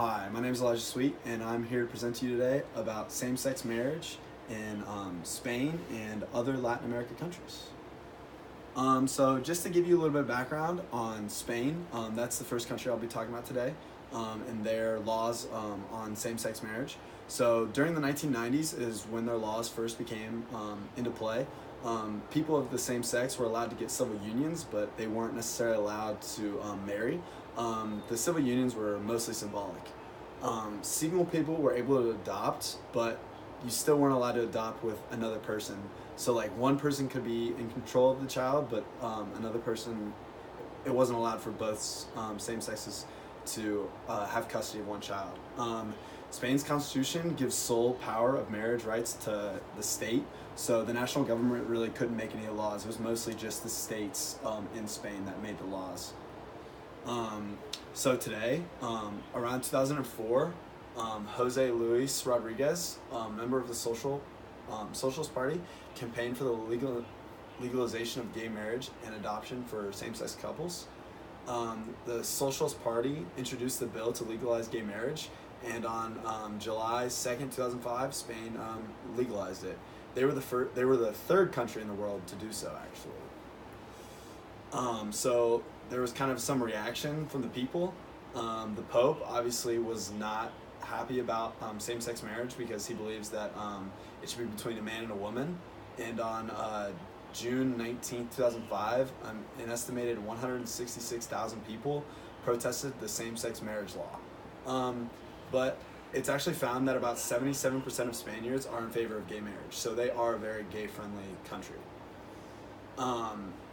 Hi, my name is Elijah Sweet, and I'm here to present to you today about same-sex marriage in Spain and other Latin American countries. So just to give you a little bit of background on Spain, that's the first country I'll be talking about today, and their laws on same-sex marriage. So during the 1990s is when their laws first became into play. People of the same sex were allowed to get civil unions, but they weren't necessarily allowed to marry. The civil unions were mostly symbolic. Single people were able to adopt, but you still weren't allowed to adopt with another person. So like one person could be in control of the child, but another person, it wasn't allowed for both same sexes to have custody of one child. Spain's constitution gives sole power of marriage rights to the state, so the national government really couldn't make any laws. It was mostly just the states in Spain that made the laws. So today, around 2004, Jose Luis Rodriguez, member of the Socialist Party, campaigned for the legalization of gay marriage and adoption for same-sex couples. The Socialist Party introduced the bill to legalize gay marriage, and on July 2nd, 2005, Spain legalized it. They were the third country in the world to do so, actually. So there was kind of some reaction from the people. The Pope obviously was not happy about same-sex marriage because he believes that it should be between a man and a woman. And on June 19th, 2005, an estimated 166,000 people protested the same-sex marriage law. But it's actually found that about 77% of Spaniards are in favor of gay marriage, so they are a very gay-friendly country.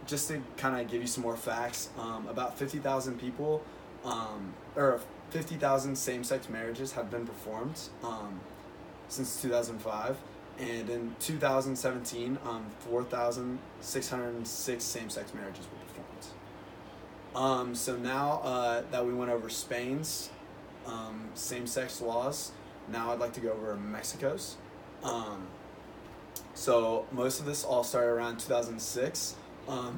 Just to kind of give you some more facts, about 50,000 people, or 50,000 same-sex marriages have been performed since 2005, and in 2017, 4,606 same-sex marriages were performed. So now that we went over Spain's same-sex laws, now I'd like to go over Mexico's. So most of this all started around 2006.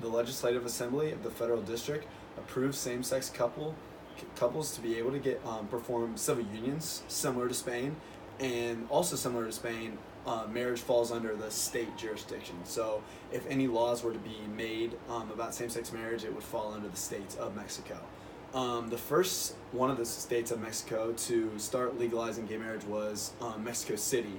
The Legislative Assembly of the Federal District approved same-sex couples to be able to get perform civil unions similar to Spain, and also similar to Spain, marriage falls under the state jurisdiction. So if any laws were to be made about same-sex marriage, it would fall under the states of Mexico. The first one of the states of Mexico to start legalizing gay marriage was Mexico City.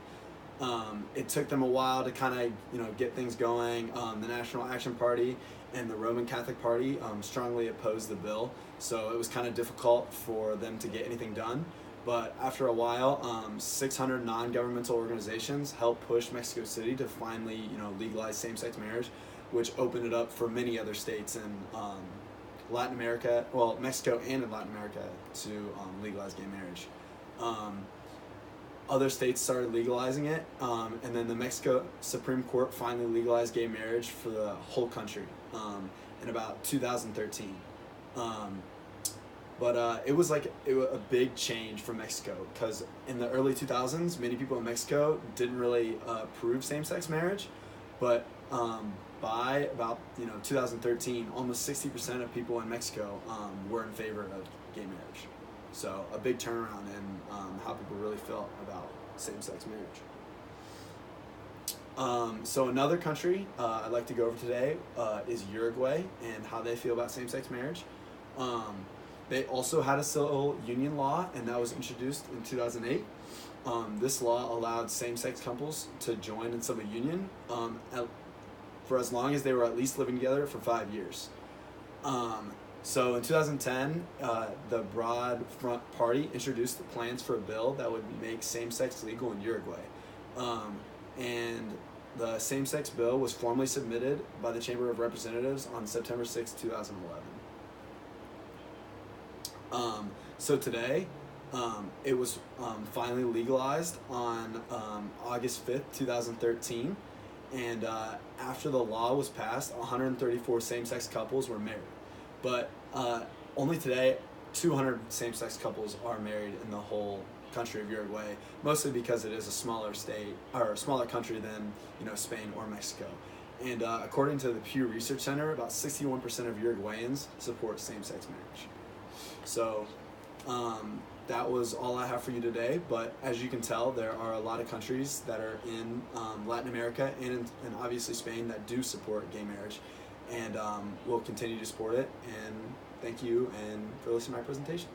It took them a while to kind of get things going. The National Action Party and the Roman Catholic Party strongly opposed the bill, so it was kind of difficult for them to get anything done. But after a while, 600 non-governmental organizations helped push Mexico City to finally legalize same-sex marriage, which opened it up for many other states in Latin America, well, Mexico and in Latin America, to legalize gay marriage. Other states started legalizing it, and then the Mexico Supreme Court finally legalized gay marriage for the whole country in about 2013. But it was a big change for Mexico, because in the early 2000s, many people in Mexico didn't really approve same-sex marriage, but by about 2013, almost 60% of people in Mexico were in favor of gay marriage. So a big turnaround in how people really felt about same-sex marriage. So another country I'd like to go over today is Uruguay, and how they feel about same-sex marriage. They also had a civil union law, and that was introduced in 2008. This law allowed same-sex couples to join in civil union for as long as they were at least living together for 5 years. So in 2010, the Broad Front Party introduced the plans for a bill that would make same-sex legal in Uruguay. And the same-sex bill was formally submitted by the Chamber of Representatives on September 6, 2011. So today, it was finally legalized on August 5th, 2013. And after the law was passed, 134 same-sex couples were married. But only today, 200 same-sex couples are married in the whole country of Uruguay, mostly because it is a smaller state, or a smaller country than Spain or Mexico. And according to the Pew Research Center, about 61% of Uruguayans support same-sex marriage. So that was all I have for you today. But as you can tell, there are a lot of countries that are in Latin America and obviously Spain that do support gay marriage, and will continue to support it. And thank you and for listening to my presentation.